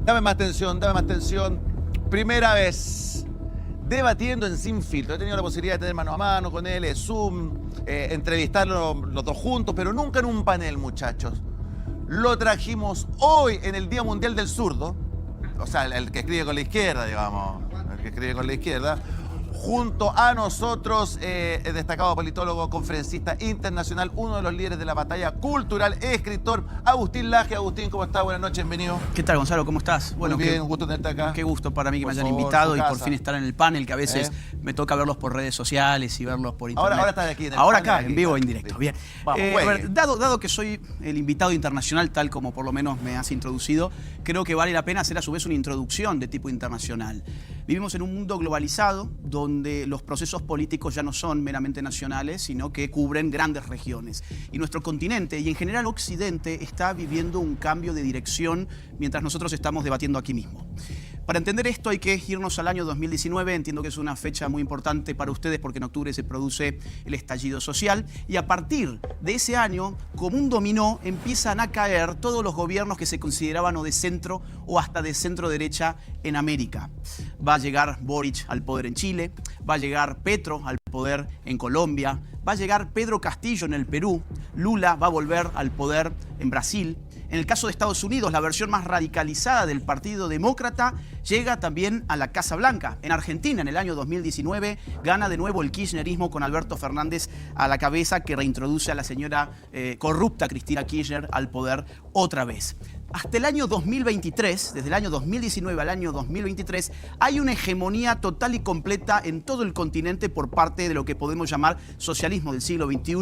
Dame más tensión, dame más tensión. Primera vez debatiendo en Sin Filtro. He tenido la posibilidad de tener mano a mano con él, Zoom, entrevistarlos los dos juntos, pero nunca en un panel, muchachos. Lo trajimos hoy en el Día Mundial del Zurdo, o sea, el que escribe con la izquierda, digamos, el que escribe con la izquierda, junto a nosotros, el destacado politólogo, conferencista internacional, uno de los líderes de la batalla cultural, escritor, Agustín Laje. Agustín, ¿cómo estás? Buenas noches, bienvenido. ¿Qué tal, Gonzalo? ¿Cómo estás? Bueno, bien, un gusto tenerte acá. Qué gusto para mí que me hayan favor, invitado y por fin estar en el panel, que a veces me toca verlos por redes sociales y verlos por internet. Ahora estás aquí en el Ahora panel, acá, aquí, en vivo claro. en directo. Bien. Vamos, A ver, dado que soy el invitado internacional, tal como por lo menos me has introducido, creo que vale la pena hacer a su vez una introducción de tipo internacional. Vivimos en un mundo globalizado donde los procesos políticos ya no son meramente nacionales, sino que cubren grandes regiones. Y nuestro continente, y en general Occidente, está viviendo un cambio de dirección mientras nosotros estamos debatiendo aquí mismo. Para entender esto hay que irnos al año 2019, entiendo que es una fecha muy importante para ustedes porque en octubre se produce el estallido social y a partir de ese año, como un dominó, empiezan a caer todos los gobiernos que se consideraban o de centro o hasta de centro derecha en América. Va a llegar Boric al poder en Chile, va a llegar Petro al poder en Colombia, va a llegar Pedro Castillo en el Perú, Lula va a volver al poder en Brasil. En el caso de Estados Unidos, la versión más radicalizada del Partido Demócrata llega también a la Casa Blanca. En Argentina, en el año 2019, gana de nuevo el kirchnerismo con Alberto Fernández a la cabeza, que reintroduce a la señora corrupta Cristina Kirchner al poder otra vez. Hasta el año 2023, desde el año 2019 al año 2023, hay una hegemonía total y completa en todo el continente por parte de lo que podemos llamar socialismo del siglo XXI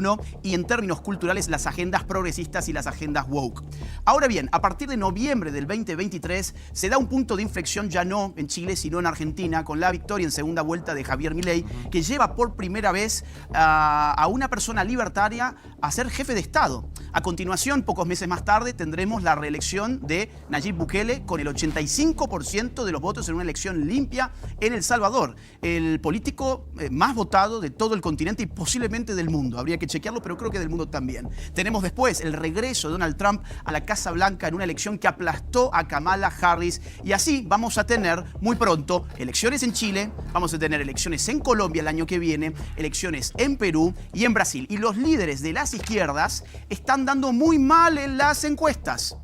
y en términos culturales las agendas progresistas y las agendas woke. Ahora bien, a partir de noviembre del 2023 se da un punto de inflexión ya no en Chile sino en Argentina con la victoria en segunda vuelta de Javier Milei, que lleva por primera vez a una persona libertaria a ser jefe de Estado. A continuación, pocos meses más tarde, tendremos la reelección de Nayib Bukele con el 85% de los votos en una elección limpia en El Salvador. El político más votado de todo el continente y posiblemente del mundo. Habría que chequearlo, pero creo que del mundo también. Tenemos después el regreso de Donald Trump a la Casa Blanca en una elección que aplastó a Kamala Harris. Y así vamos a tener muy pronto elecciones en Chile, vamos a tener elecciones en Colombia el año que viene, elecciones en Perú y en Brasil. Y los líderes de las izquierdas están dando muy mal en las encuestas.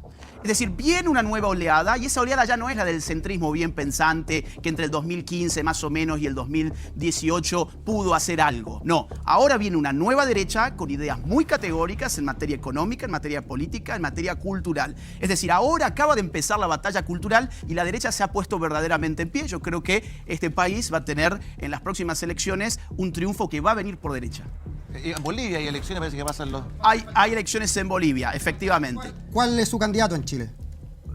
Es decir, viene una nueva oleada y esa oleada ya no es la del centrismo bien pensante que entre el 2015 más o menos y el 2018 pudo hacer algo. No, ahora viene una nueva derecha con ideas muy categóricas en materia económica, en materia política, en materia cultural. Es decir, ahora acaba de empezar la batalla cultural y la derecha se ha puesto verdaderamente en pie. Yo creo que este país va a tener en las próximas elecciones un triunfo que va a venir por derecha. En Bolivia hay elecciones, parece que pasan los... Hay elecciones en Bolivia, efectivamente. ¿Cuál es su candidato en Chile?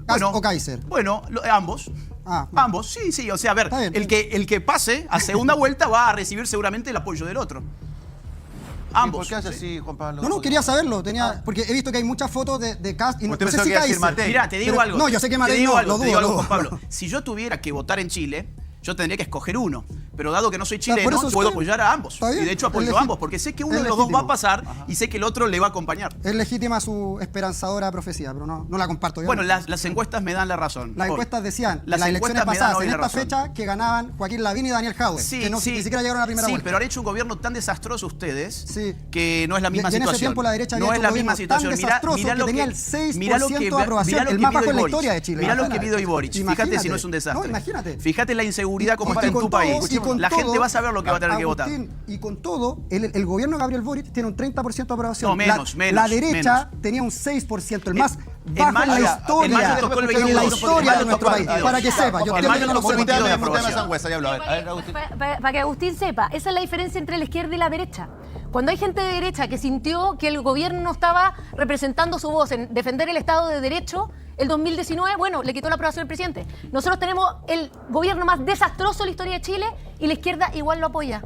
¿Kast o Kaiser? Bueno, ambos. Ah, bueno. Ambos, sí. O sea, a ver, Está bien. el que pase a segunda vuelta va a recibir seguramente el apoyo del otro. Ambos. ¿Por qué hace así, Juan Pablo? No, quería saberlo. Porque he visto que hay muchas fotos de Kast y no Usted sé pensó si que iba a decir Kaiser. Matei. Mira, te digo Pero- algo. no, yo sé que Matei te digo no, algo, lo te digo dudo, algo, lo Juan dudo. Pablo. Si yo tuviera que votar en Chile, yo tendría que escoger uno. Pero dado que no soy por chileno, eso puedo está- apoyar a ambos. está bien, Y de hecho es apoyo a legítimo. ambos, porque sé que uno Es de los dos va a legítimo. pasar y sé que el otro le va a acompañar. Es legítima su esperanzadora profecía, pero no la comparto. Bueno, obviamente. las encuestas me dan la razón. Las Hoy. encuestas decían en Las las elecciones encuestas me dan pasadas, hoy en la esta razón. fecha, que ganaban Joaquín Lavín y Daniel Jadwe, que ni siquiera llegaron a la primera sí, vuelta. pero han hecho un gobierno tan desastroso ustedes Sí. que no es la misma Y en ese situación. tiempo la derecha había no hecho es la un misma gobierno tan situación. desastroso que lo tenía el 6% mira lo que- de aprobación, mira lo el que más pidió bajo en la Boric. historia de Chile. Mira lo que pidió Boric. Fíjate Imagínate. si no es un desastre. No, imagínate. Fíjate la inseguridad como Y está en con tu todo- país. y con La gente todo, va a saber lo que va a tener que votar. Agustín, y con todo, el gobierno de Gabriel Boric tiene un 30% de aprobación. No, menos. La derecha tenía un 6%, el más bajo en mayo- la en historia, mayo tocó el 22, en la en historia mayo de nuestro tocó el país. 22. Para que sepa, yo En entiendo mayo que no lo tocó el sepa. 22 de Muteame aprobación. Sangüesa, ya hablo. A ver, Agustín. Para que Agustín sepa, esa es la diferencia entre la izquierda y la derecha. Cuando hay gente de derecha que sintió que el gobierno no estaba representando su voz en defender el Estado de Derecho, el 2019, bueno, le quitó la aprobación al presidente. Nosotros tenemos el gobierno más desastroso de la historia de Chile y la izquierda igual lo apoya.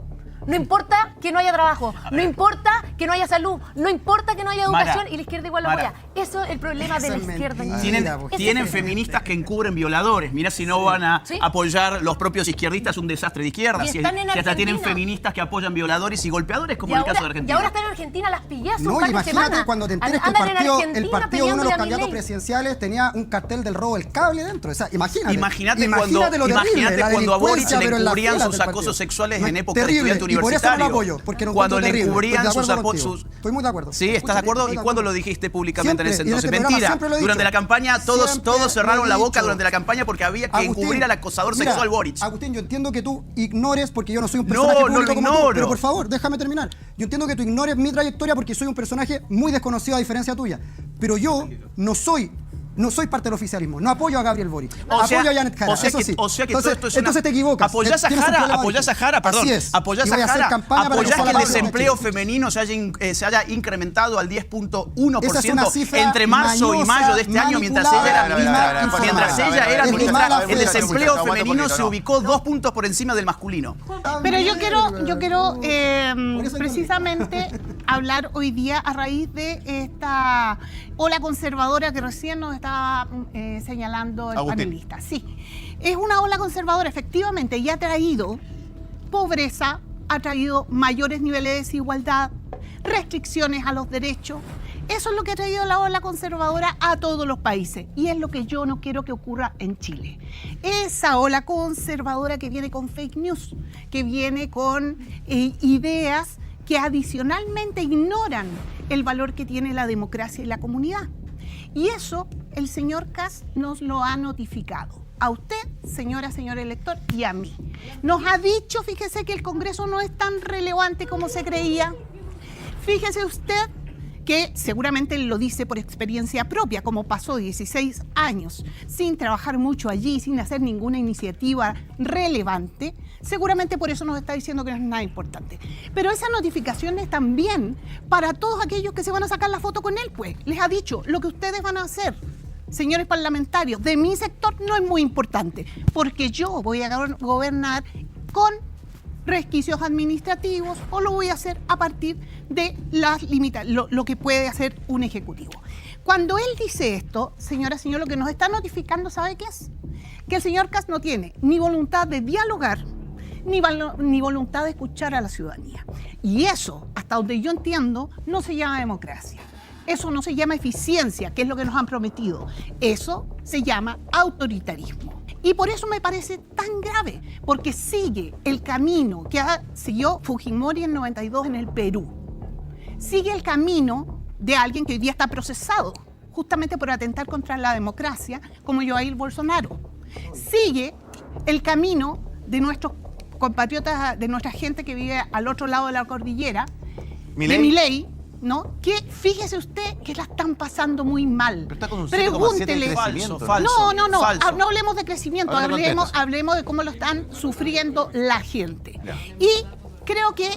No importa que no haya trabajo, no importa que no haya salud, no importa que no haya educación, Mara, y la izquierda igual lo Mara. apoya. Eso es el problema de Eso la es izquierda en mentira. Chile. Tienen, Mira, tienen ese es el feministas que encubren violadores. Mira si no van a Sí. apoyar los propios izquierdistas un desastre de izquierda. Y Si, están en si hasta tienen Argentina. feministas que apoyan violadores y golpeadores, como Y en el ahora, caso de y Argentina. ahora están en Argentina las pillazos. No, un par de imagínate semanas. cuando te enteres que Andan en el Argentina partido de uno de los peleándole a candidatos Milei. presidenciales tenía un cartel del robo del cable dentro. O sea, imagínate. Imagínate lo cuando, terrible, imagínate la cuando a Boric delincuencia, le pero en las encubrían filas sus del acosos partido. sexuales No, en época de terrible, estudiante y por eso no lo universitario. apoyo, porque lo Cuando encuentro le terrible. encubrían Estoy de sus, acuerdo sus... contigo. Estoy muy de acuerdo. Sí, ¿estás de Escúchame, acuerdo? estoy ¿Y de cuándo acuerdo. lo dijiste públicamente en ese Siempre, y en entonces? este programa Mentira. siempre lo he Durante dicho. la campaña todos Siempre lo cerraron he la boca dicho. durante la campaña porque había que Agustín, encubrir al acosador mira, sexual Boric. Agustín, yo entiendo que tú ignores, porque yo no soy un No, personaje no público lo como tú, ignoro. pero por favor, déjame terminar. Yo entiendo que tú ignores mi trayectoria porque soy un personaje muy desconocido a diferencia tuya. Pero yo no soy parte del oficialismo. No apoyo a Gabriel Boric. Apoyo a Janet Jara. Eso sí. O sea que entonces, todo esto es una... entonces te equivocas. Apoyás a Tienes un Jara, problema apoyás de a Jara, perdón. Así es. Apoyás Y voy a hacer Jara, campaña para que apoyás que el ojalá pase desempleo Chile. femenino se haya incrementado al 10.1% Esa es una cifra entre marzo y mayo de este año mientras ella era manipulada, ministra. mal Mientras informada. ella era Es de ministra, mala el fe. desempleo Aguanta un femenino poquito, se no. ubicó 2 puntos por encima del masculino. Pero yo quiero Por eso hay precisamente hablar hoy día a raíz de esta ola conservadora que recién nos estaba señalando el Agustín. panelista. Sí, es una ola conservadora efectivamente y ha traído pobreza, ha traído mayores niveles de desigualdad, restricciones a los derechos. Eso es lo que ha traído la ola conservadora a todos los países y es lo que yo no quiero que ocurra en Chile. Esa ola conservadora que viene con fake news, que viene con ideas que adicionalmente ignoran el valor que tiene la democracia y la comunidad. Y eso el señor Kast nos lo ha notificado. A usted, señor elector, y a mí. Nos ha dicho, fíjese, que el Congreso no es tan relevante como se creía. Fíjese usted que seguramente él lo dice por experiencia propia, como pasó 16 años sin trabajar mucho allí, sin hacer ninguna iniciativa relevante, seguramente por eso nos está diciendo que no es nada importante. Pero esa notificación es también para todos aquellos que se van a sacar la foto con él, pues. Les ha dicho, lo que ustedes van a hacer, señores parlamentarios, de mi sector no es muy importante, porque yo voy a gobernar con resquicios administrativos o lo voy a hacer a partir de las lo que puede hacer un ejecutivo. Cuando él dice esto, señor, lo que nos está notificando, ¿sabe qué es? Que el señor Kast no tiene ni voluntad de dialogar, ni voluntad de escuchar a la ciudadanía. Y eso, hasta donde yo entiendo, no se llama democracia. Eso no se llama eficiencia, que es lo que nos han prometido. Eso se llama autoritarismo. Y por eso me parece tan grave, porque sigue el camino que siguió Fujimori en 92 en el Perú. Sigue el camino de alguien que hoy día está procesado, justamente por atentar contra la democracia, como Jair Bolsonaro. Sigue el camino de nuestros compatriotas, de nuestra gente que vive al otro lado de la cordillera, ¿Milei? de Milei, ¿no? Que fíjese usted que la están pasando muy mal. Pero está con un 7,7 de crecimiento. Falso. No, Falso. no hablemos de crecimiento, Ahora te contestas. hablemos de cómo lo están sufriendo la gente. Ya. Y creo que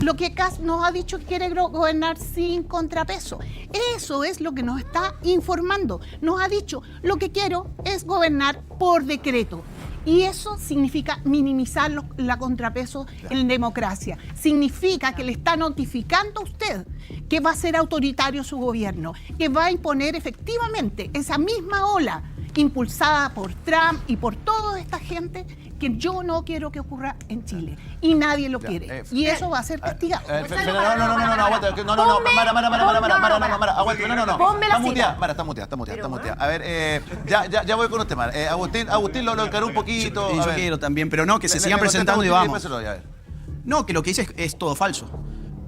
lo que Kast nos ha dicho que quiere gobernar sin contrapeso. Eso es lo que nos está informando. Nos ha dicho, lo que quiero es gobernar por decreto. Y eso significa minimizar la contrapeso en democracia. Significa que le está notificando a usted que va a ser autoritario su gobierno, que va a imponer efectivamente esa misma ola impulsada por Trump y por toda esta gente que yo no quiero que ocurra en Chile. Y nadie lo quiere. Y eso va a ser castigado. No, aguanta. Mara, aguanta. No. Ponme la Está muteada, cita. Mara, está muteada. A ver, ya voy con usted, Mara. Agustín lo encaró un poquito. Y a yo ver. quiero también, pero no, que se Le sigan contesta presentando y Agustín vamos. después se lo doy, a ver. No, que lo que dice es todo falso.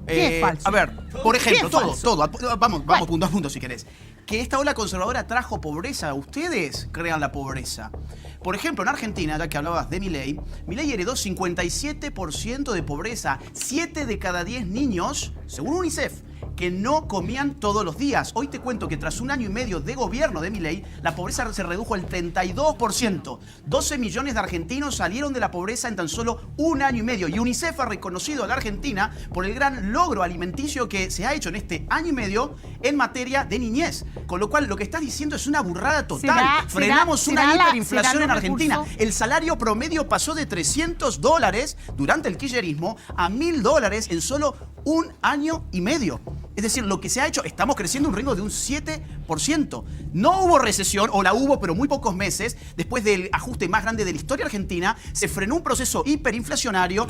¿Qué es falso? A ver, por ejemplo, ¿Qué es falso? todo. Vamos ¿Cuál? punto a punto si querés. Que esta ola conservadora trajo pobreza. Ustedes crean la pobreza. Por ejemplo, en Argentina, ya que hablabas de Milei heredó 57% de pobreza. 7 de cada 10 niños, según UNICEF, que no comían todos los días. Hoy te cuento que tras un año y medio de gobierno de Milei, la pobreza se redujo al 32%. 12 millones de argentinos salieron de la pobreza en tan solo un año y medio. Y UNICEF ha reconocido a la Argentina por el gran logro alimenticio que se ha hecho en este año y medio en materia de niñez. Con lo cual, lo que estás diciendo es una burrada total. Frenamos una hiperinflación en Argentina. El salario promedio pasó de $300 durante el kirchnerismo a $1.000 en solo un año y medio. Es decir, lo que se ha hecho, estamos creciendo a un ritmo de un 7%. No hubo recesión, o la hubo, pero muy pocos meses. Después del ajuste más grande de la historia argentina, se frenó un proceso hiperinflacionario.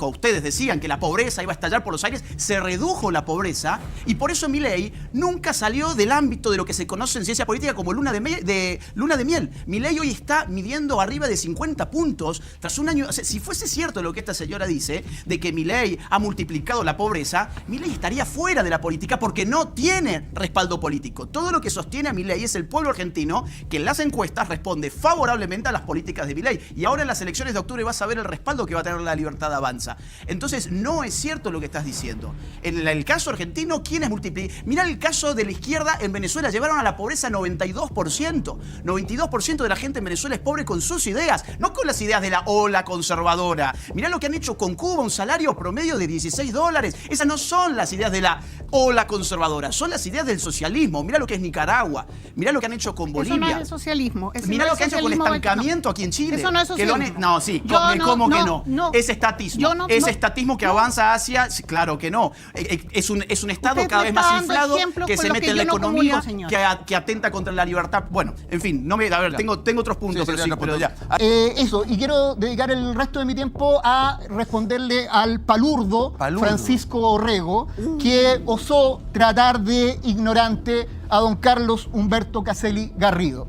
Ustedes decían que la pobreza iba a estallar por los aires. Se redujo la pobreza y por eso Milei nunca salió del ámbito de lo que se conoce en ciencia política como luna de miel. Milei hoy está midiendo arriba de 50 puntos tras un año. O sea, si fuese cierto lo que esta señora dice, de que Milei ha multiplicado la pobreza, Milei estaría fuera de la política porque no tiene respaldo político. Todo lo que sostiene a Milei es el pueblo argentino, que en las encuestas responde favorablemente a las políticas de Milei. Y ahora en las elecciones de octubre vas a ver el respaldo que va a tener la Libertad Avanza. Entonces, no es cierto lo que estás diciendo. En el caso argentino, ¿quiénes multiplican? Mirá el caso de la izquierda en Venezuela. Llevaron a la pobreza 92%. 92% de la gente en Venezuela es pobre con sus ideas, no con las ideas de la ola conservadora. Mirá lo que han hecho con Cuba, un salario promedio de $16. Esas no son las ideas de la ola conservadora, son las ideas del socialismo. Mirá lo que es Nicaragua. Mirá lo que han hecho con Bolivia. Eso no es el socialismo. Mirá lo que han hecho con el estancamiento aquí en Chile. Eso no es socialismo. No, sí. ¿Cómo que no? Es estatismo. Es estatismo que avanza hacia... Claro que no. Es un Estado cada vez más inflado que se mete en la economía, que atenta contra la libertad. Bueno, en fin, a ver, tengo otros puntos, pero ya. Eso, y quiero dedicar el resto de mi tiempo a responderle al palurdo. Francisco Orrego, que osó tratar de ignorante a don Carlos Humberto Caselli Garrido.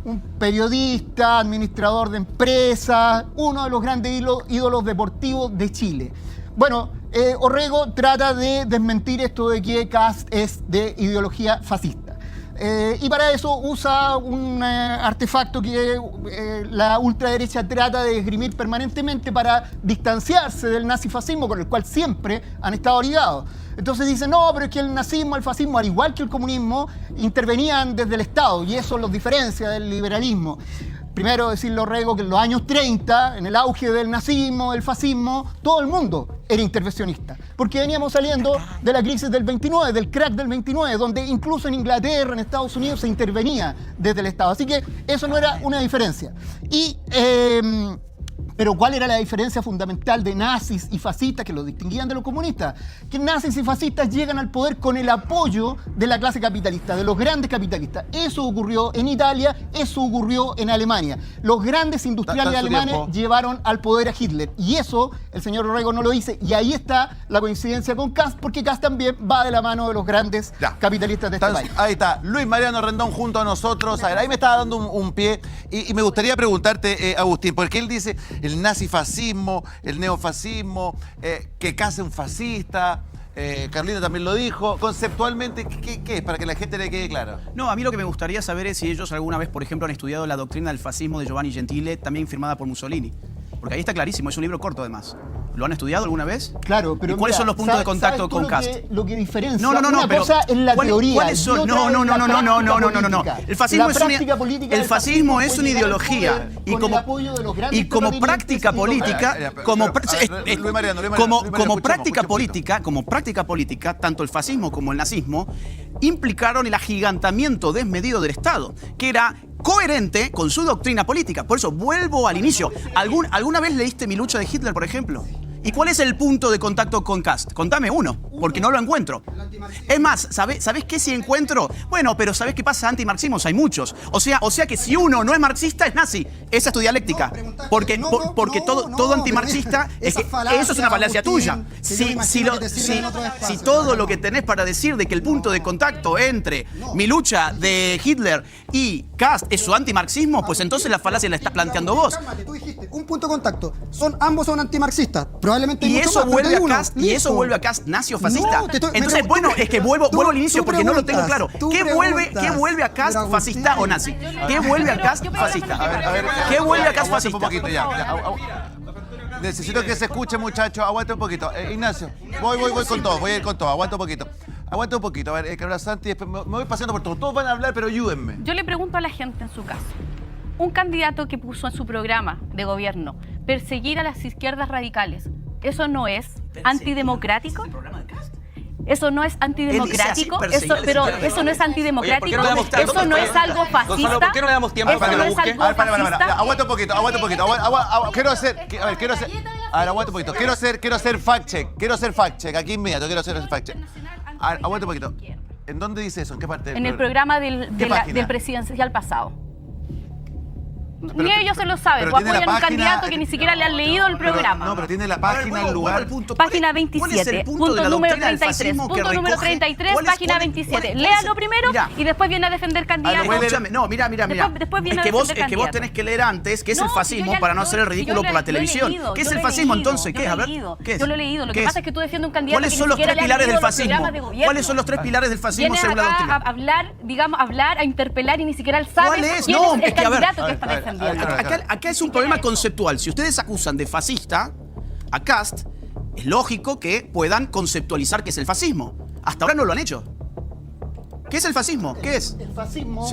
Un periodista, administrador de empresas, uno de los grandes ídolos deportivos de Chile. Bueno, Orrego trata de desmentir esto de que Kast es de ideología fascista. Y para eso usa un artefacto que la ultraderecha trata de esgrimir permanentemente para distanciarse del nazifascismo, con el cual siempre han estado ligados. Entonces dicen, no, pero es que el nazismo, el fascismo, al igual que el comunismo, intervenían desde el Estado, y eso los diferencia del liberalismo. Primero decirle a Orrego que en los años 30, en el auge del nazismo, del fascismo, todo el mundo era intervencionista. Porque veníamos saliendo de la crisis del 29, del crack del 29, donde incluso en Inglaterra, en Estados Unidos, se intervenía desde el Estado. Así que eso no era una diferencia. Pero ¿cuál era la diferencia fundamental de nazis y fascistas que los distinguían de los comunistas? Que nazis y fascistas llegan al poder con el apoyo de la clase capitalista, de los grandes capitalistas. Eso ocurrió en Italia, eso ocurrió en Alemania. Los grandes industriales alemanes llevaron al poder a Hitler. Y eso el señor Orrego no lo dice. Y ahí está la coincidencia con Kast, porque Kast también va de la mano de los grandes capitalistas de este país. Ahí está, Luis Mariano Rendón junto a nosotros. A ver, ahí me estaba dando un pie. Y me gustaría preguntarte, Agustín, porque él dice el nazifascismo, el neofascismo, que Kast es un fascista. Carlito también lo dijo. Conceptualmente, ¿qué es? Para que la gente le quede claro. No, a mí lo que me gustaría saber es si ellos alguna vez, por ejemplo, han estudiado la doctrina del fascismo de Giovanni Gentile, también firmada por Mussolini. Porque ahí está clarísimo, es un libro corto además. ¿Lo han estudiado alguna vez? Claro, pero ¿y cuáles son los puntos de contacto con Kast? Lo que diferencia una cosa es la teoría. ¿Cuáles son? No. El fascismo es una ideología. Y como práctica política, como práctica política, tanto el fascismo como el nazismo implicaron el agigantamiento desmedido del Estado, que era coherente con su doctrina política. Por eso vuelvo al inicio. ¿Alguna vez leíste Mi lucha de Hitler, por ejemplo? ¿Y cuál es el punto de contacto con Kast? Contame uno, porque no lo encuentro. Es más, ¿sabés qué sí encuentro? Bueno, pero ¿sabés qué pasa? Antimarxismos hay muchos. O sea que si uno no es marxista, es nazi. Esa es tu dialéctica. Porque todo antimarxista es que eso es una falacia tuya. Si todo lo que tenés para decir de que el punto de contacto entre Mi lucha de Hitler y Kast es su antimarxismo, pues entonces la falacia la estás planteando vos. Cálmate, tú dijiste, un punto de contacto. Ambos son antimarxistas. Y eso vuelve a Kast nazi o fascista. Entonces, bueno, es que vuelvo al inicio porque no lo tengo claro. ¿Qué vuelve a Kast fascista o nazi? ¿Qué vuelve a Kast fascista? ¿Qué vuelve a Kast fascista? necesito que se escuche, muchachos. Aguanta un poquito. Ignacio, voy con todo. Voy a ir con todo. Aguanta un poquito. Aguanta un poquito. A ver, que habla Santi, después me voy pasando por todo. Todos van a hablar, pero ayúdenme. Yo le pregunto a la gente en su caso. Un candidato que puso en su programa de gobierno perseguir a las izquierdas radicales, ¿eso no es antidemocrático? Eso no es antidemocrático, pero eso no es antidemocrático, eso no es algo fascista. Gonzalo, ¿por qué no le damos tiempo para que lo busque? Aguanta un poquito. Quiero hacer, aguanta un poquito. Quiero hacer fact check, aquí inmediato, quiero hacer fact check. Aguanta un poquito. ¿En dónde dice eso? ¿En qué parte? En el programa del presidencial pasado. Ni ellos se lo saben, pues apoyan a un candidato que ni siquiera le han leído el programa. No, pero tiene la página, el lugar. Página 27, punto número 33. Punto número 33, página 27. Léalo primero y después viene a defender candidatos. No, mira. Es que vos tenés que leer antes qué es el fascismo para no hacer el ridículo por la televisión. ¿Qué es el fascismo entonces? ¿Qué es? A ver, ¿qué es? Yo lo he leído. Lo que pasa es que tú defiendes un candidato que ni ¿Cuáles son los siquiera tres le han pilares leído del los programas de fascismo? gobierno. ¿Cuáles son los tres pilares del fascismo Viene según la doctrina? a hablar, a interpelar y ni siquiera él sabe quién es el candidato que está defendiendo. Acá es un problema conceptual. Si ustedes acusan de fascista a Kast, es lógico que puedan conceptualizar qué es el fascismo. Hasta ahora no lo han hecho. ¿Qué es el fascismo? ¿Qué es? El fascismo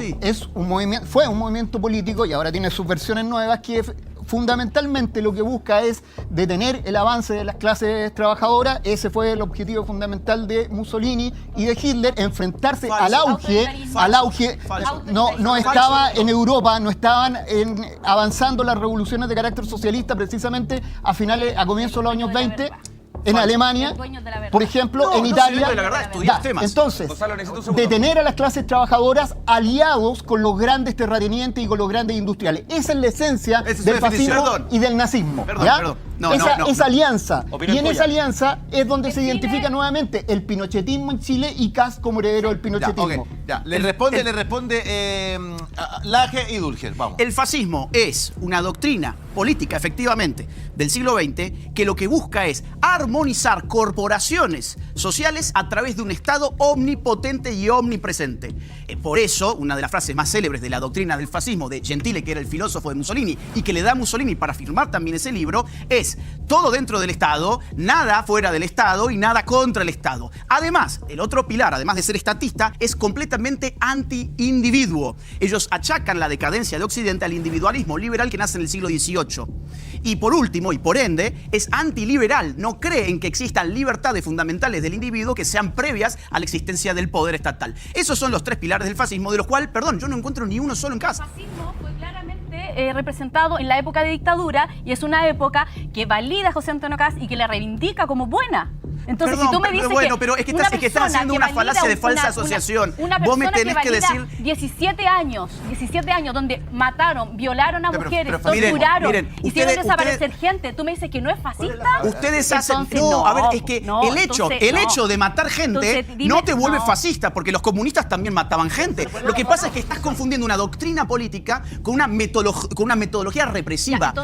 fue un movimiento político y ahora tiene sus versiones nuevas que fundamentalmente lo que busca es detener el avance de las clases trabajadoras. Ese fue el objetivo fundamental de Mussolini y de Hitler, enfrentarse al auge. No estaba en Europa, no estaban avanzando las revoluciones de carácter socialista precisamente a comienzos de los años 20. En Alemania, por ejemplo, en Italia. Entonces, detener a las clases trabajadoras aliados con los grandes terratenientes y con los grandes industriales. Esa es la esencia del fascismo y del nazismo. Esa alianza. Y en esa alianza es donde se identifica nuevamente el pinochetismo en Chile y Kast como heredero del pinochetismo. Le responde Laje y Dulger. Vamos. El fascismo es una doctrina política, efectivamente, del siglo XX, que lo que busca es armonizar corporaciones sociales a través de un Estado omnipotente y omnipresente. Por eso, una de las frases más célebres de la doctrina del fascismo de Gentile, que era el filósofo de Mussolini, y que le da a Mussolini para firmar también ese libro, es todo dentro del Estado, nada fuera del Estado y nada contra el Estado. Además, el otro pilar, además de ser estatista, es completamente anti-individuo. Ellos achacan la decadencia de Occidente al individualismo liberal que nace en el siglo XVIII. Y por último, y por ende, es antiliberal. No cree en que existan libertades fundamentales del individuo que sean previas a la existencia del poder estatal. Esos son los tres pilares del fascismo, de los cuales, yo no encuentro ni uno solo en casa. El fascismo fue claramente representado en la época de dictadura y es una época que valida a José Antonio Kast y que la reivindica como buena. Entonces, si tú me dices pero es que estás haciendo una falacia de falsa asociación. Vos me tenés que decir 17 años donde mataron, violaron a mujeres, torturaron, hicieron desaparecer gente. Tú me dices que no es fascista. Ustedes hacen el hecho de matar gente no te vuelve fascista, porque los comunistas también mataban gente. Lo que pasa es que estás confundiendo una doctrina política con una metodología represiva.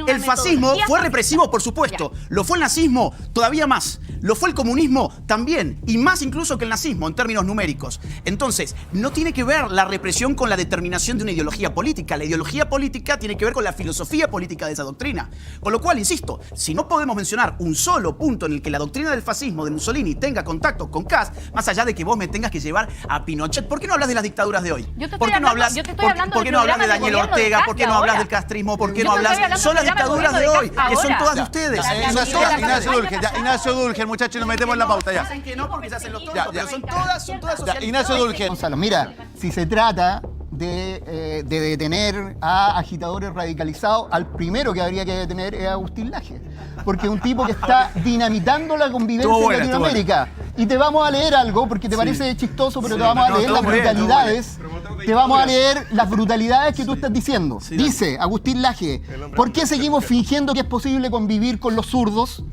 El fascismo fue represivo, por supuesto. Lo fue el nazismo todavía más. Lo fue el comunismo también, y más incluso que el nazismo en términos numéricos. Entonces, no tiene que ver la represión con la determinación de una ideología política. La ideología política tiene que ver con la filosofía política de esa doctrina. Con lo cual, insisto, si no podemos mencionar un solo punto en el que la doctrina del fascismo de Mussolini tenga contacto con Kast, más allá de que vos me tengas que llevar a Pinochet, ¿por qué no hablas de las dictaduras de hoy? ¿Por qué no hablas de Daniel Ortega? ¿Por qué no hablas del castrismo? ¿Por qué no hablas? Son las dictaduras de hoy, que son todas de ustedes. Ignacio Dulger, muchachos, nos metemos en la pauta ya. Dicen que no porque se hacen los tontos, pero son todas socialistas. Ignacio Dulger. Gonzalo, mira, si se trata de detener a agitadores radicalizados, al primero que habría que detener es a Agustín Laje, porque es un tipo que está dinamitando la convivencia en Latinoamérica. Y te vamos a leer algo, porque te parece chistoso, pero te vamos a leer las brutalidades. Te vamos a leer las brutalidades que tú estás diciendo. Dice Agustín Laje: ¿por qué seguimos fingiendo que es posible convivir con los zurdos?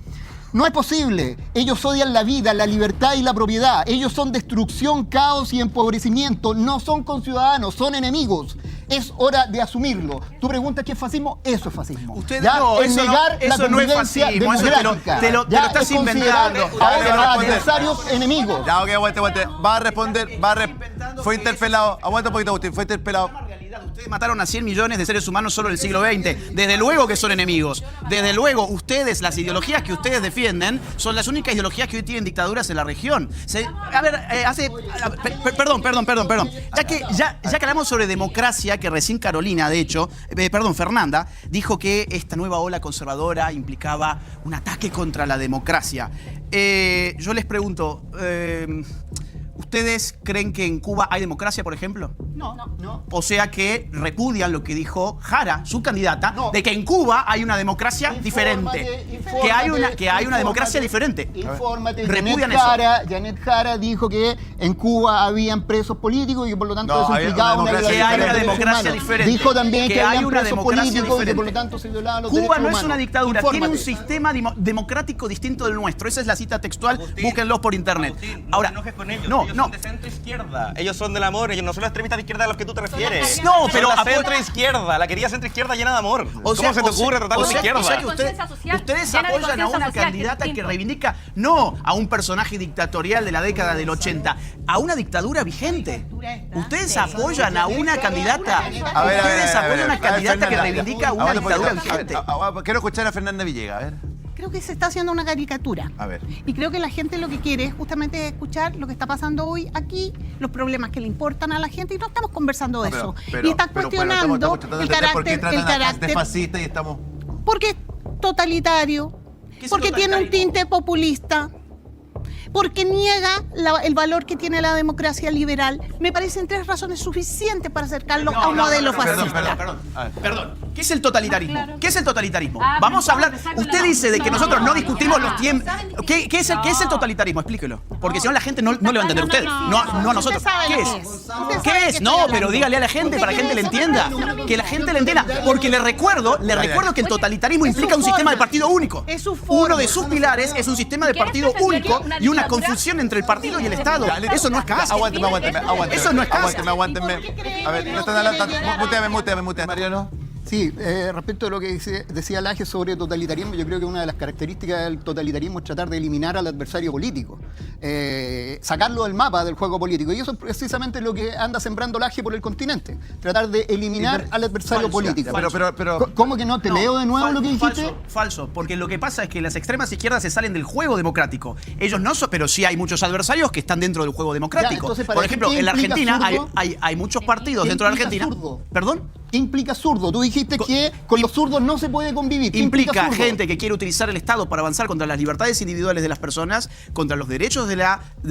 No es posible. Ellos odian la vida, la libertad y la propiedad. Ellos son destrucción, caos y empobrecimiento. No son conciudadanos, son enemigos. Es hora de asumirlo. Tú preguntas qué es fascismo, eso es fascismo. Usted ¿ya? no, es negar la convivencia democrática. Te lo estás inventando. A adversarios enemigos. Ya, ok, aguante. Va a responder, fue interpelado. Aguanta un poquito, Agustín, fue interpelado. Ustedes mataron a 100 millones de seres humanos solo en el siglo XX. Desde luego que son enemigos. Desde luego, ustedes, las ideologías que ustedes defienden, son las únicas ideologías que hoy tienen dictaduras en la región. Perdón. Ya que hablamos sobre democracia, que recién Carolina, de hecho, Fernanda, dijo que esta nueva ola conservadora implicaba un ataque contra la democracia. Yo les pregunto, ¿ustedes creen que en Cuba hay democracia, por ejemplo? No. O sea que repudian lo que dijo Jara, su candidata, de que en Cuba hay una democracia diferente. Que hay una democracia diferente. Infórmate. Repudian Janet Jara dijo que en Cuba habían presos políticos y que por lo tanto eso implicaba una que hay una democracia diferente. Dijo también que hay una presos políticos y que por lo tanto se violaban los derechos humanos. Cuba no es una dictadura, tiene un sistema democrático distinto del nuestro. Esa es la cita textual, búsquenlos por internet. Ahora, no te enojes con ellos. Ellos son de centro izquierda. Ellos son del amor. Ellos no son los extremistas de izquierda a los que tú te refieres. No, pero son la centro izquierda, la querida centro izquierda llena de amor. ¿Cómo se te ocurre tratarlos de izquierda? O sea que ustedes apoyan a una candidata que reivindica no a un personaje dictatorial de la década del 80, a una dictadura vigente. Ustedes apoyan a una candidata. Ustedes apoyan a una candidata que reivindica una dictadura vigente. Quiero escuchar a Fernanda Villegas, a ver. Creo que se está haciendo una caricatura. A ver. Y creo que la gente lo que quiere es justamente escuchar lo que está pasando hoy aquí, los problemas que le importan a la gente, y no estamos conversando de eso. Y están cuestionando el carácter de fascista y estamos... Porque es totalitario, porque tiene un tinte populista, porque niega el valor que tiene la democracia liberal. Me parecen 3 razones suficientes para acercarlo a un modelo fascista. Perdón. ¿Qué es el totalitarismo? ¿Qué es el totalitarismo? Vamos a hablar. Usted dice de que nosotros no discutimos los tiempos. ¿Qué es el totalitarismo? Explíquelo. Porque si no la gente no le va a entender a usted. No a nosotros. ¿Qué es? ¿Qué es? No, pero dígale a la gente para que la gente le entienda. Que la gente le entienda. Porque le recuerdo que el totalitarismo implica un sistema de partido único. Uno de sus pilares es un sistema de partido único y una confusión entre el partido y el Estado. Eso no es caso. Aguánteme. Eso no es caso. Aguánteme. A ver, no están hablando. Muteame, Mariano. Sí, respecto a lo que decía Laje sobre totalitarismo, yo creo que una de las características del totalitarismo es tratar de eliminar al adversario político, sacarlo del mapa del juego político. Y eso es precisamente lo que anda sembrando Laje por el continente, tratar de eliminar al adversario político. Pero ¿Cómo que no? ¿Te leo de nuevo lo que dijiste? Falso, porque lo que pasa es que las extremas izquierdas se salen del juego democrático. Ellos no son, pero sí hay muchos adversarios que están dentro del juego democrático. Entonces, por ejemplo, en la Argentina zurdo? hay muchos partidos dentro de la Argentina. Zurdo? ¿Perdón? ¿Qué implica zurdo? Tú dijiste que con los zurdos no se puede convivir. Implica zurdo? gente que quiere utilizar el Estado para avanzar contra las libertades individuales de las personas, contra los derechos de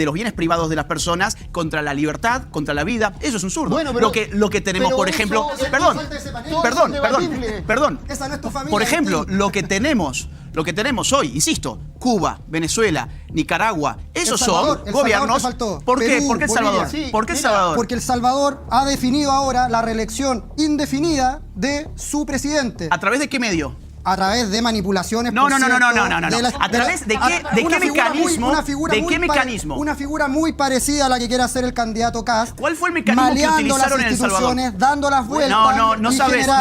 los bienes privados de las personas, contra la libertad, contra la vida. Eso es un zurdo. Bueno, pero, lo que tenemos, por ejemplo... Perdón. Esa no es tu familia. Por ejemplo, lo que tenemos hoy, insisto, Cuba, Venezuela, Nicaragua, esos son gobiernos... ¿Por qué? ¿Por qué El Salvador? Sí, ¿Por qué El Salvador? Porque El Salvador ha definido ahora la reelección indefinida de su presidente. ¿A través de qué medio? A través de manipulaciones. No. ¿A través de qué mecanismo? ¿De qué mecanismo? Una figura muy parecida a la que quiere hacer el candidato Kast. ¿Cuál fue el mecanismo que utilizaron en El Salvador? Dando las vueltas. No sabes. Me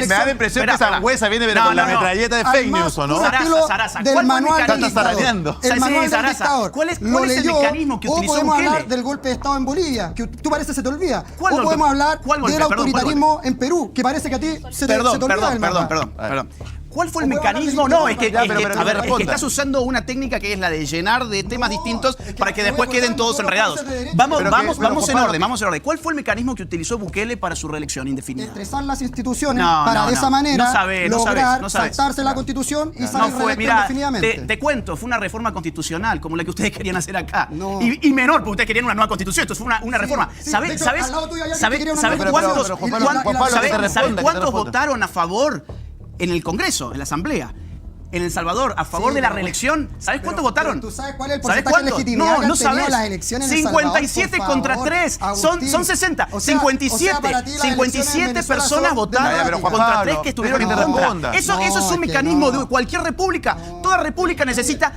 da la impresión que Sangüesa viene con la metralleta de fake news, ¿o no? Sarasa, del manual del dictador. El manual del dictador. ¿Cuál es el mecanismo que utilizó O podemos Bukele? hablar del golpe de Estado en Bolivia, que tú parece se te olvida. ¿Cuál o golpe? podemos hablar ¿Cuál golpe? del autoritarismo en Perú, que parece que a ti se te olvida el mapa. Perdón. ¿Cuál fue el mecanismo? No, es que estás usando una técnica que es la de llenar de temas distintos para que después queden todos enredados. Vamos en orden. ¿Cuál fue el mecanismo que utilizó Bukele para su reelección indefinida? Estresar las instituciones para de esa manera lograr saltarse la Constitución y salir reelecto indefinidamente. Te cuento, fue una reforma constitucional como la que ustedes querían hacer acá. Y menor, porque ustedes querían una nueva Constitución. Esto fue una reforma. ¿Sabes cuántos votaron a favor en el Congreso, en la Asamblea? En El Salvador, a favor de la reelección, ¿sabes cuántos votaron? ¿Tú sabes cuál es el porcentaje de legitimidad que han tenido las elecciones en El Salvador? 57 contra 3, son 60. 57 personas votaron contra 3 que estuvieron en contra. Eso es un mecanismo de cualquier república. Toda república necesita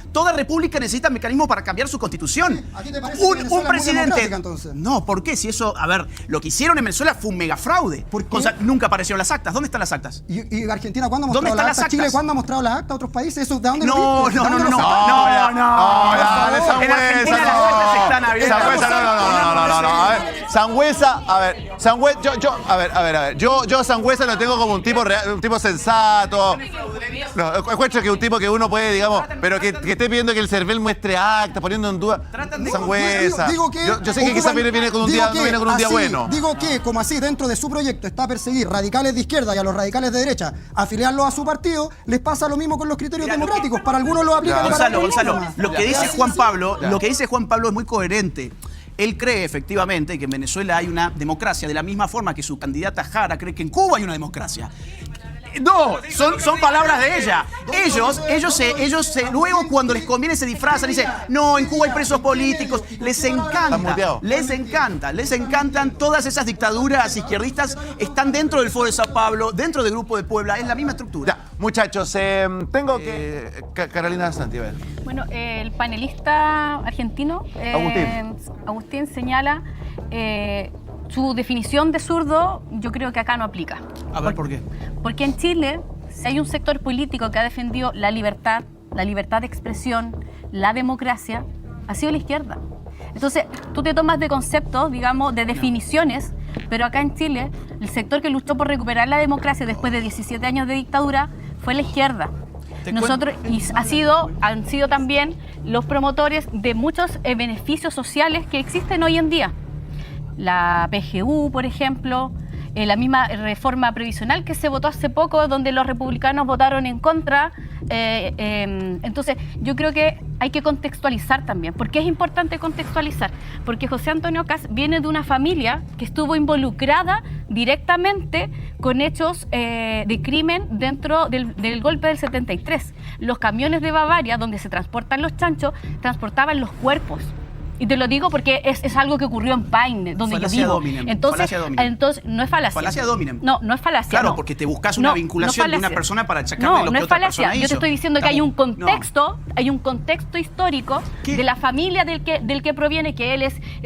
mecanismo para cambiar su constitución. ¿A ti te parece que Venezuela Un es muy presidente... democrática, entonces? No, ¿por qué? Si eso... A ver, lo que hicieron en Venezuela fue un megafraude. Nunca aparecieron las actas. ¿Dónde están las actas? ¿Y Argentina cuándo ha ¿Dónde mostrado están las las actas? ¿Chile actas? cuándo ha mostrado las actas a otros países? ¿Eso de dónde No. lo viste? En Argentina las actas están abiertas. Sangüesa, a ver, Sangüesa, a ver. Yo a Sangüesa lo tengo como un tipo real, un tipo sensato. No, encuentro que un tipo que uno puede, digamos, pero que esté pidiendo que el CERVEL muestre actas, poniendo en duda. Sangüesa. Digo que yo sé que quizás viene con un día, no viene con un día bueno. Digo que, como así, dentro de su proyecto está perseguir radicales de izquierda y a los radicales de derecha, afiliarlos a su partido, les pasa lo mismo con los criterios democráticos. Para algunos lo aplican. Gonzalo, lo que dice Juan Pablo es muy coherente. Él cree efectivamente que en Venezuela hay una democracia, de la misma forma que su candidata Jara cree que en Cuba hay una democracia. No, son palabras de ella. Ellos luego cuando les conviene se disfrazan y dicen, no, en Cuba hay presos políticos. Les encantan todas esas dictaduras izquierdistas, están dentro del Foro de Sao Paulo, dentro del Grupo de Puebla, es la misma estructura. Ya, muchachos, tengo que... Carolina Santi, a ver. Bueno, el panelista argentino, Agustín señala su definición de zurdo, yo creo que acá no aplica. A ver, ¿por qué? Porque en Chile hay un sector político que ha defendido la libertad de expresión, la democracia, ha sido la izquierda. Entonces, tú te tomas de conceptos, digamos, de definiciones, pero acá en Chile, el sector que luchó por recuperar la democracia después de 17 años de dictadura fue la izquierda. Nosotros, y han sido también los promotores de muchos beneficios sociales que existen hoy en día. La PGU, por ejemplo, la misma reforma previsional que se votó hace poco, donde los republicanos votaron en contra. Entonces, yo creo que hay que contextualizar también. ¿Por qué es importante contextualizar? Porque José Antonio Kast viene de una familia que estuvo involucrada directamente con hechos de crimen dentro del golpe del 73. Los camiones de Bavaria, donde se transportan los chanchos, transportaban los cuerpos. Y te lo digo porque es algo que ocurrió en Paine, donde Falacia yo vivo. dominem. Entonces, no es falacia. Falacia dominem. No es falacia. Claro, no. porque te buscas una vinculación de una persona para achacarle lo que no es otra falacia. persona hizo. Yo te estoy diciendo que hay un contexto, histórico de la familia del que proviene, que él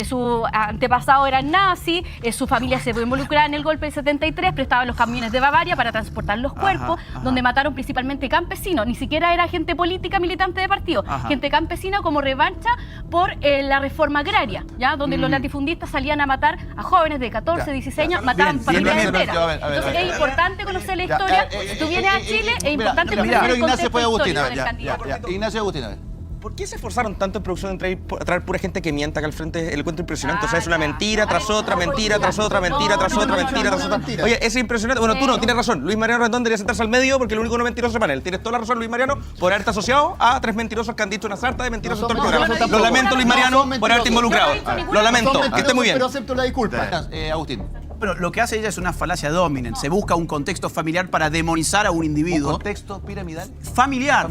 su antepasado era nazi, su familia se fue involucrada en el golpe del 73, prestaban los camiones de Bavaria para transportar los cuerpos, donde mataron principalmente campesinos, ni siquiera era gente política militante de partido, gente campesina como revancha por la reforma agraria, ¿ya? Donde los latifundistas salían a matar a jóvenes de 14, 16 años, mataban familias enteras. Entonces es importante conocer la historia. Si tú vienes a Chile, es importante conocer el contexto histórico del candidato. Ignacio Agustín, a ver. ¿Por qué se esforzaron tanto en producción en traer pura gente que mienta acá al frente? El cuento impresionante. O sea, es una mentira tras otra, mentira tras otra, mentira tras otra, mentira tras otra. Oye, es impresionante. Bueno, tú no, tienes razón. Luis Mariano Rendón debería sentarse al medio porque el único no mentiroso es panel. Tienes toda la razón, Luis Mariano, por haberte asociado a tres mentirosos que han dicho una sarta de mentirosos en todo el programa. Lo lamento, Luis Mariano, por haberte involucrado. Lo lamento. Que esté muy bien. Pero acepto la disculpa. Agustín. Pero lo que hace ella es una falacia dominen. Se busca un contexto familiar para demonizar a un individuo. ¿Un contexto piramidal? Familiar,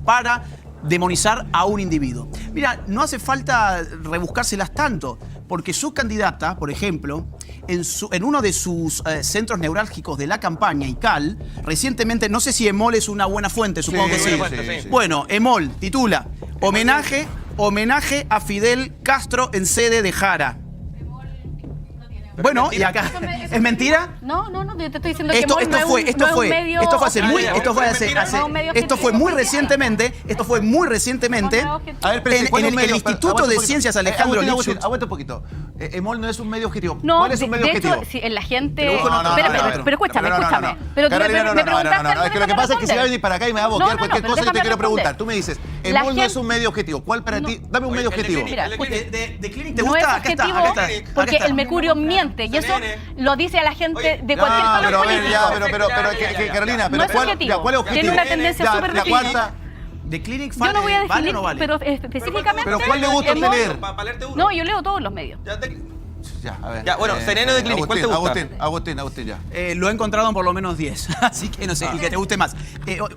para demonizar a un individuo. Mira, no hace falta rebuscárselas tanto, porque su candidata, por ejemplo, en uno de sus centros neurálgicos de la campaña, ICAL, recientemente, no sé si EMOL es una buena fuente, supongo que sí. Bueno, EMOL titula Homenaje a Fidel Castro en sede de Jara. Bueno, y acá, ¿es mentira? No, te estoy diciendo que Esto fue muy recientemente. A ver, en el Instituto de Ciencias Alejandro Lipschutz. Aguanta un poquito. EMOL no es un medio objetivo. No, ¿Cuál es un medio objetivo? Hecho, si la gente... Pero escúchame. Pero Carolina, es que lo que pasa es que si va a venir para acá y me va a boquear cualquier cosa, yo te quiero preguntar. Tú me dices, EMOL no es un medio objetivo. ¿Cuál para ti? Dame un medio objetivo. Mira, ¿De Clinic te no es gusta? Acá objetivo está. porque el mercurio miente y eso lo dice a la gente de cualquier color político. Pero Carolina, no es objetivo. ¿cuál es objetivo? Tiene una tendencia súper definida. ¿De Clinic Yo no voy a vale definir, o no vale? pero específicamente... ¿Pero cuál le gusta leer? No, yo leo todos los medios. Ya, a ver. Ya, bueno, Sereno de Clinic, ¿cuál te gusta? Agustín, ya. Lo he encontrado en por lo menos 10, así que no sé, y que te guste más.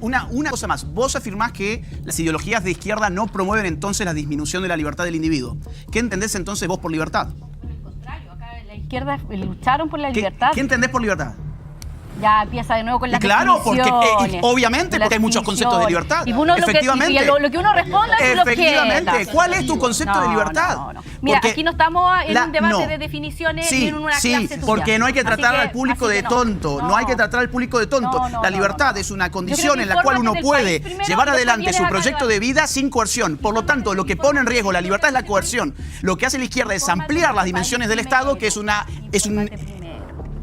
Una cosa más, vos afirmás que las ideologías de izquierda no promueven entonces la disminución de la libertad del individuo. ¿Qué entendés entonces vos por libertad? Al contrario, acá la izquierda lucharon por la libertad. ¿Qué entendés por libertad? Ya empieza de nuevo con las Claro, porque definiciones. obviamente, porque hay muchos conceptos de libertad. Y uno Efectivamente. lo que uno responda es lo que Efectivamente. ¿Cuál es tu concepto de libertad? No. Mira, Porque aquí no estamos en un debate no. de definiciones Sí, ni en una sí, clase tuya. porque no hay que tratar Así al público de no. tonto. No hay que tratar al público de tonto. No, la libertad no. es una Yo condición creo que en la cual uno infórmate del puede país primero, llevar después adelante vienes su acá proyecto a de vida sin coerción. Por lo tanto, lo que pone en riesgo la libertad es la coerción. Lo que hace la izquierda es ampliar las dimensiones del Estado, que es un...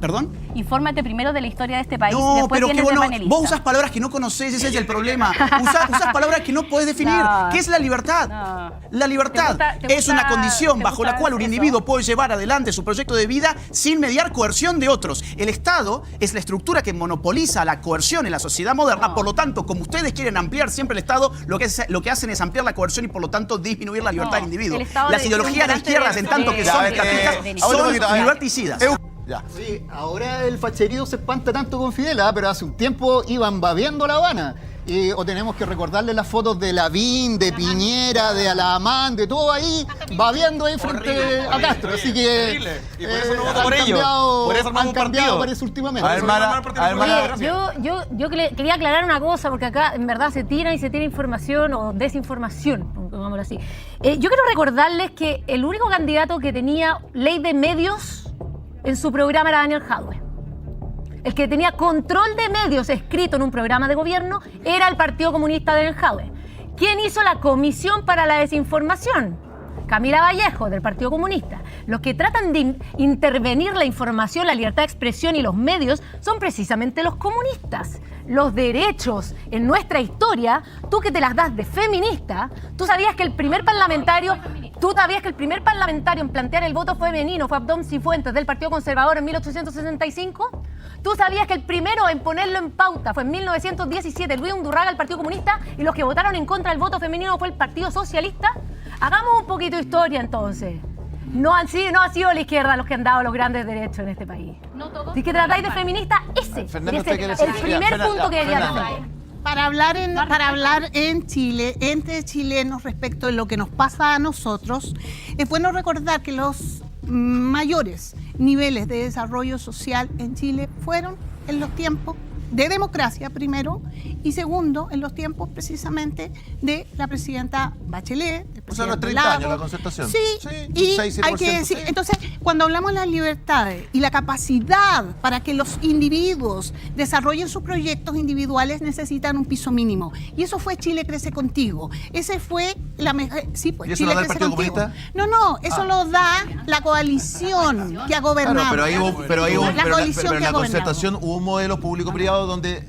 ¿Perdón? Infórmate primero de la historia de este país. No, después pero que vienes de vos, panelista. vos usas palabras que no conocés, ese es el problema. Usás palabras que no podés definir. No. ¿Qué es la libertad? No. La libertad ¿Te es una gusta- condición te bajo la gusta cual un eso? individuo puede llevar adelante su proyecto de vida sin mediar coerción de otros. El Estado es la estructura que monopoliza la coerción en la sociedad moderna. Por lo tanto, como ustedes quieren ampliar siempre el Estado, lo que hacen es ampliar la coerción y por lo tanto disminuir la libertad del individuo. el Estado Las de- ideologías de un izquierdas, en tanto que garante son de- estatistas, aguanta un son poquito, a ver. liberticidas. Ya. Sí, ahora el facherío se espanta tanto con Fidel, pero hace un tiempo iban babeando La Habana. O tenemos que recordarle las fotos de Lavín, de Piñera, de Alamán, de todo ahí, babeando ahí frente a Castro. Así que Y por eso no vota por ellos. Por eso armamos han un cambiado, partido. parece, últimamente. A ver, Mara, Oye, yo quería aclarar una cosa, porque acá en verdad se tira y se tiene información o desinformación, pongámoslo así. Yo quiero recordarles que el único candidato que tenía ley de medios en su programa era Daniel Jadwe. El que tenía control de medios escrito en un programa de gobierno era el Partido Comunista de Daniel Jadwe. ¿Quién hizo la Comisión para la Desinformación? Camila Vallejo, del Partido Comunista. Los que tratan de intervenir la información, la libertad de expresión y los medios son precisamente los comunistas. Los derechos en nuestra historia, tú que te las das de feminista, ¿tú sabías que el primer parlamentario en plantear el voto femenino fue Abdón Cifuentes del Partido Conservador en 1865? ¿Tú sabías que el primero en ponerlo en pauta fue en 1917 Luis Undurraga, el Partido Comunista, y los que votaron en contra del voto femenino fue el Partido Socialista? Hagamos un poquito de historia entonces. No ha sido la izquierda los que han dado los grandes derechos en este país. No todos. Si que tratáis de feminista, ese Fernando, es ¿usted quiere el decir? primer Fernando, punto que quería Fernando. defender. Para hablar en Chile, entre chilenos respecto de lo que nos pasa a nosotros, es bueno recordar que los mayores niveles de desarrollo social en Chile fueron en los tiempos de democracia, primero, y segundo, en los tiempos precisamente de la presidenta Bachelet. del O sea, los presidente 30 años, Lagos. la Concertación. Sí, Sí, y 6, hay que 7%, decir, sí. entonces, cuando hablamos de las libertades y la capacidad para que los individuos desarrollen sus proyectos individuales, necesitan un piso mínimo. Y eso fue Chile Crece Contigo. Ese fue la mejor... Sí, pues, ¿Y eso Chile lo da el Crece Partido Contigo. Comunista? No, eso lo da la coalición que ha gobernado. Claro, pero La coalición en que ha la gobernado. concertación hubo un modelo público-privado donde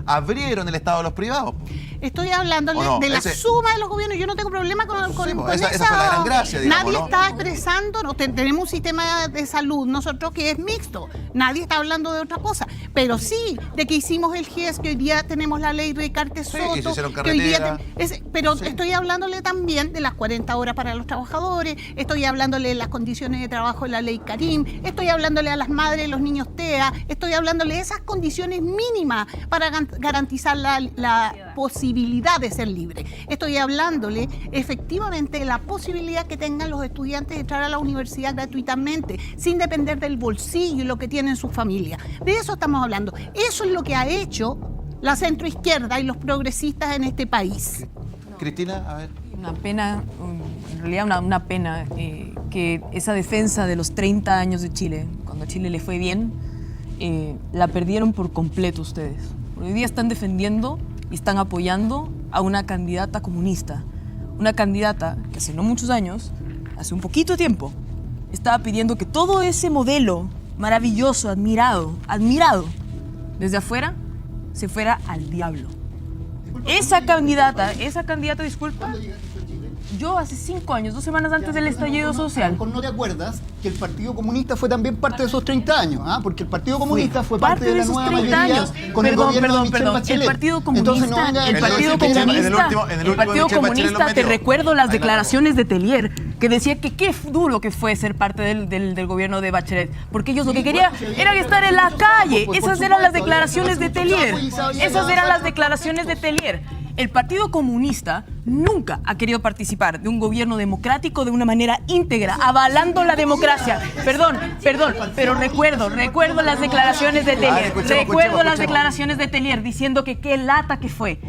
abrieron el Estado a los privados. Estoy hablándole ¿O no? de la Ese- suma de los gobiernos. Yo no tengo problema con pues, esa. esa fue la gran gracia, digamos, Nadie ¿no? está expresando, tenemos un sistema de salud nosotros que es mixto. Nadie está hablando de otra cosa. Pero sí, de que hicimos el GES, que hoy día tenemos la ley Ricarte Sí, Soto. que se hicieron que hoy día carreteras. pero Sí. estoy hablándole también de las 40 horas para los trabajadores. Estoy hablándole de las condiciones de trabajo de la ley Karim. Estoy hablándole a las madres, los niños TEA. Estoy hablándole de esas condiciones mínimas para garantizar la posibilidad de ser libre. Estoy hablándole efectivamente de la posibilidad que tengan los estudiantes de entrar a la universidad gratuitamente, sin depender del bolsillo y lo que tienen sus familias. De eso estamos hablando. Eso es lo que ha hecho la centroizquierda y los progresistas en este país. Cristina, a ver. Una pena, en realidad una pena que esa defensa de los 30 años de Chile, cuando a Chile le fue bien, la perdieron por completo ustedes. Hoy día están defendiendo y están apoyando a una candidata comunista. Una candidata que hace no muchos años, hace un poquito de tiempo, estaba pidiendo que todo ese modelo maravilloso, admirado, desde afuera, se fuera al diablo. Esa candidata, disculpa, yo hace 5 años, 2 semanas antes del estallido social. ¿No te acuerdas que el Partido Comunista fue también parte de esos 30 años? Porque el Partido Comunista fue parte de la esos nueva 30 mayoría años. con el gobierno de Michelle Bachelet. El Partido Comunista, Entonces, no venga a decir que en el último Partido Michelle Bachelet Comunista, lo te metió. recuerdo las Ahí la declaraciones de Tellier, que decía que qué duro que fue ser parte del gobierno de Bachelet, porque ellos lo que querían era estar en la calle. Esas eran las declaraciones de Tellier. Esas eran las declaraciones de Tellier. El Partido Comunista nunca ha querido participar de un gobierno democrático de una manera íntegra, avalando la democracia. Perdón, pero recuerdo las declaraciones de Tellier. Recuerdo las declaraciones de Tellier diciendo que qué lata que fue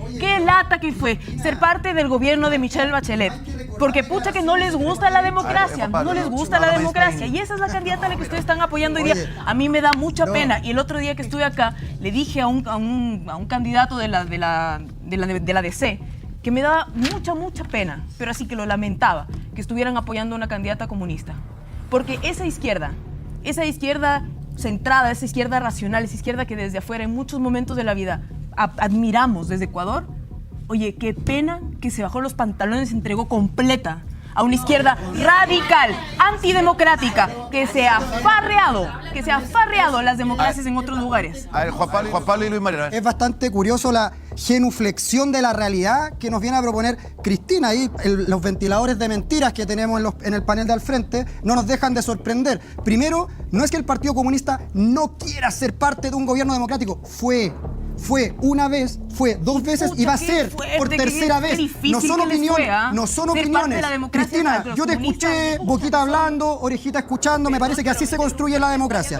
ser parte del gobierno de Michelle Bachelet. Porque pucha que no les gusta la democracia, no les gusta la democracia. Y esa es la candidata a la que ustedes están apoyando hoy día. A mí me da mucha pena. Y el otro día que estuve acá, le dije a un candidato de la DC que me daba mucha pena, pero así que lo lamentaba, que estuvieran apoyando a una candidata comunista. Porque esa izquierda centrada, esa izquierda racional, esa izquierda que desde afuera en muchos momentos de la vida admiramos desde Ecuador, oye, qué pena que se bajó los pantalones y se entregó completa a una izquierda radical, antidemocrática, que se ha farreado las democracias en otros lugares. A ver, Juan Pablo y Luis Mariano. Es bastante curioso la genuflexión de la realidad que nos viene a proponer Cristina. Ahí los ventiladores de mentiras que tenemos en el panel de al frente no nos dejan de sorprender. Primero, no es que el Partido Comunista no quiera ser parte de un gobierno democrático. Fue una vez, fue dos veces y va a ser por tercera vez. No son opiniones, Cristina, yo te escuché, boquita hablando, orejita escuchando, me parece que así se construye la democracia.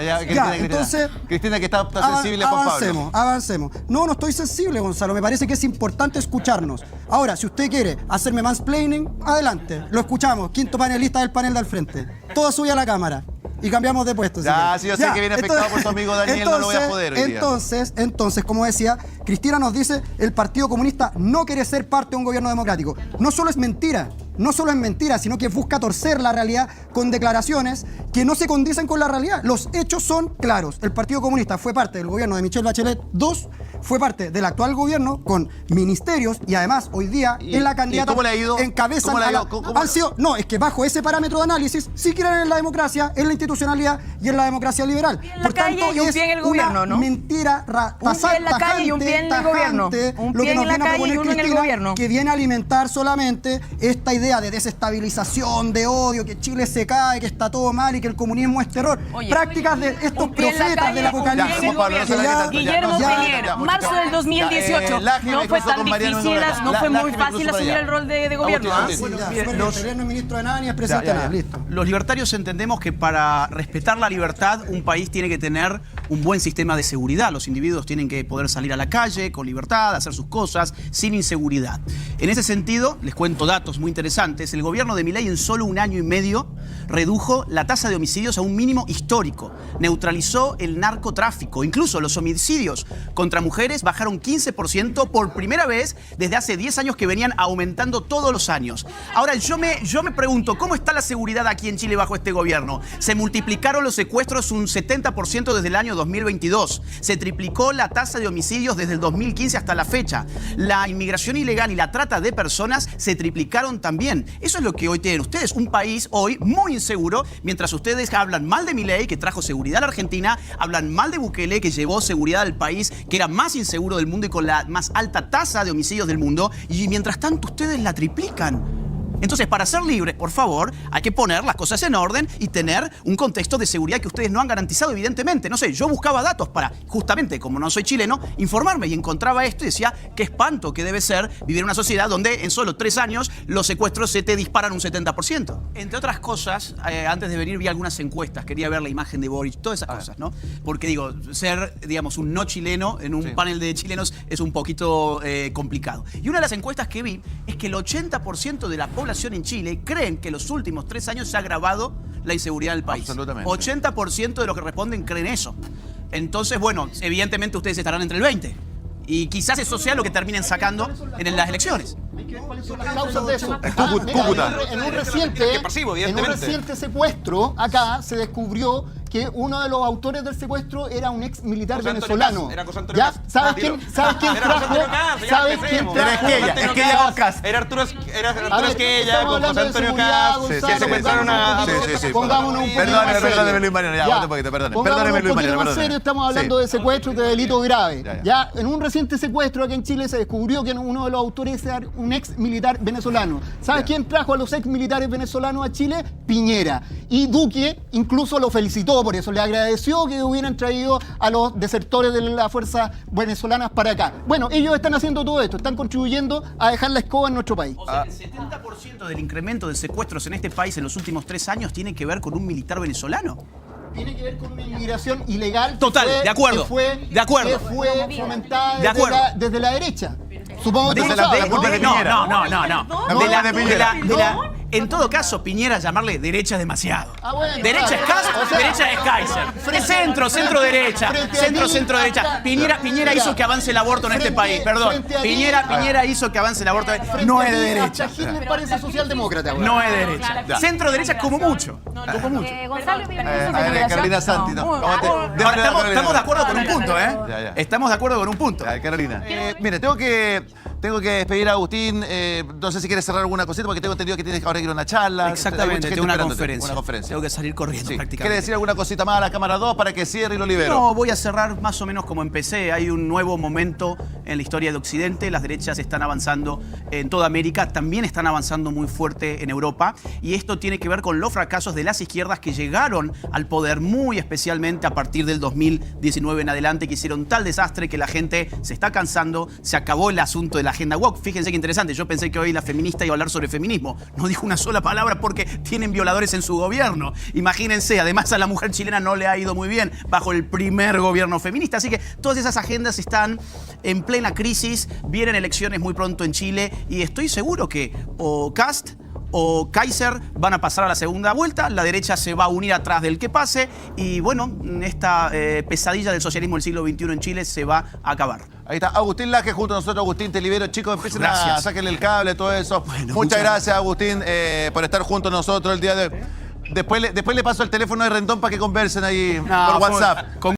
Entonces, Cristina, que está sensible a Juan Pablo. Avancemos. No estoy sensible, Gonzalo, me parece que es importante escucharnos. Ahora, si usted quiere hacerme mansplaining, adelante, lo escuchamos. Quinto panelista del panel de al frente. Toda suya a la cámara. Y cambiamos de puesto. Ya, sí, yo sé que viene afectado por su amigo Daniel, no lo voy a poder hoy día. Entonces, como decía, Cristina nos dice, el Partido Comunista no quiere ser parte de un gobierno democrático. No solo es mentira, sino que busca torcer la realidad con declaraciones que no se condicen con la realidad. Los hechos son claros. El Partido Comunista fue parte del gobierno de Michelle Bachelet II, fue parte del actual gobierno con ministerios y además hoy día es la candidata. ¿Cómo le ha ido? Encabezan no, es que bajo ese parámetro de análisis sí creen en la democracia, en la institucionalidad y en la democracia liberal. Por tanto, es una mentira tajante lo que nos viene a proponer Cristina, que viene a alimentar solamente esta idea de desestabilización, de odio, que Chile se cae, que está todo mal y que el comunismo es terror. Prácticas de estos profetas del apocalipsis. Guillermo Tellier, marzo del 2018. No fue tan difícil, no fue muy fácil asumir el rol de gobierno. Tellier no es ministro de nada ni es presidente de nada. Listo. Los libertarios entendemos que para respetar la libertad, un país tiene que tener un buen sistema de seguridad. Los individuos tienen que poder salir a la calle con libertad, hacer sus cosas, sin inseguridad. En ese sentido, les cuento datos muy interesantes. El gobierno de Milei en solo 1 año y medio redujo la tasa de homicidios a un mínimo histórico. Neutralizó el narcotráfico. Incluso los homicidios contra mujeres bajaron 15% por primera vez desde hace 10 años, que venían aumentando todos los años. Ahora, yo me pregunto, ¿cómo está la seguridad aquí en Chile bajo este gobierno? Se multiplicaron los secuestros un 70% desde el año 2022. Se triplicó la tasa de homicidios desde el 2015 hasta la fecha. La inmigración ilegal y la trata de personas se triplicaron también. Eso es lo que hoy tienen ustedes. Un país hoy muy inseguro, mientras ustedes hablan mal de Milei, que trajo seguridad a la Argentina, hablan mal de Bukele, que llevó seguridad al país, que era más inseguro del mundo y con la más alta tasa de homicidios del mundo, y mientras tanto ustedes la triplican. Entonces, para ser libres, por favor, hay que poner las cosas en orden y tener un contexto de seguridad que ustedes no han garantizado, evidentemente. No sé, yo buscaba datos para, justamente, como no soy chileno, informarme, y encontraba esto y decía, qué espanto que debe ser vivir en una sociedad donde en solo 3 años los secuestros se te disparan un 70%. Entre otras cosas, antes de venir vi algunas encuestas, quería ver la imagen de Boric, todas esas cosas, ¿no? Porque digo, ser, digamos, un no chileno en un panel de chilenos es un poquito complicado. Y una de las encuestas que vi es que el 80% de la población en Chile creen que los últimos 3 años se ha agravado la inseguridad del país. Absolutamente. 80% de los que responden creen eso. Entonces, bueno, evidentemente ustedes estarán entre el 20%. Y quizás eso sea lo que terminen sacando en las elecciones. ¿Cuáles son las causas de eso? Cúcuta. En un reciente secuestro, acá se descubrió que uno de los autores del secuestro era un ex militar venezolano. ¿Ya? ¿Sabes quién trajo? ¿Sabes quién trajo? Era Arturo Esquella, con José Antonio Caz, que secuestraron a... Pongámonos un poquito más serio. Perdóneme, Luis Mariano, Pongámonos un poquito más serio, estamos hablando de secuestros, de delitos graves. Ya, en un reciente secuestro aquí en Chile se descubrió que uno de los autores era un ex militar venezolano. ¿Sabes quién trajo a los ex militares venezolanos a Chile? Piñera. Y Duque incluso lo felicitó por eso le agradeció que hubieran traído a los desertores de las fuerzas venezolanas para acá. Bueno, ellos están haciendo todo esto, están contribuyendo a dejar la escoba en nuestro país. O sea, el 70% del incremento de secuestros en este país en los últimos 3 años tiene que ver con un militar venezolano. Tiene que ver con una inmigración ilegal. Total, de acuerdo. Que fue fomentada De acuerdo. desde la derecha. Supongo que Desde tú lo sabes, la culpa ¿no? de Piñera. No. En todo caso, Piñera llamarle derecha es demasiado. Bueno, Derecha es Kast, o sea, derecha es Kaiser. Centro derecha. frente a ti, Centro derecha. Piñera hizo que avance el aborto en este país. Perdón. Piñera hizo que avance el aborto. No es de derecha. Hasta Hitler parece socialdemócrata, güey. No es de derecha. Centro derecha como mucho. Como mucho. Gonzalo, Carolina Santi, ¿no? Ahora, estamos de acuerdo con un punto, ¿eh? Ya. Estamos de acuerdo con un punto. Carolina. Mire, tengo que despedir a Agustín. No sé si quieres cerrar alguna cosita, porque tengo entendido que tienes que ahora ir a una charla. Exactamente, tengo una conferencia. conferencia. Tengo que salir corriendo Sí. prácticamente. ¿Quiere decir alguna cosita más a la cámara 2 para que cierre y lo libero? No, voy a cerrar más o menos como empecé. Hay un nuevo momento en la historia de Occidente. Las derechas están avanzando en toda América, también están avanzando muy fuerte en Europa. Y esto tiene que ver con los fracasos de las izquierdas que llegaron al poder muy especialmente a partir del 2019 en adelante, que hicieron tal desastre que la gente se está cansando. Se acabó el asunto de la agenda woke. Fíjense qué interesante. Yo pensé que hoy la feminista iba a hablar sobre feminismo. No dijo una sola palabra porque tienen violadores en su gobierno. Imagínense, además a la mujer chilena no le ha ido muy bien bajo el primer gobierno feminista. Así que todas esas agendas están en plena crisis. Vienen elecciones muy pronto en Chile y estoy seguro que o Kast o Kaiser van a pasar a la segunda vuelta, la derecha se va a unir atrás del que pase y bueno, esta pesadilla del socialismo del siglo XXI en Chile se va a acabar. Ahí está Agustín Laje junto a nosotros. Agustín, te libero, chicos, empiecen a Gracias. sacarle el cable, todo eso. Bueno, muchas gracias, Agustín, por estar junto a nosotros el día de hoy. Después le paso el teléfono de Rendón para que conversen ahí por WhatsApp.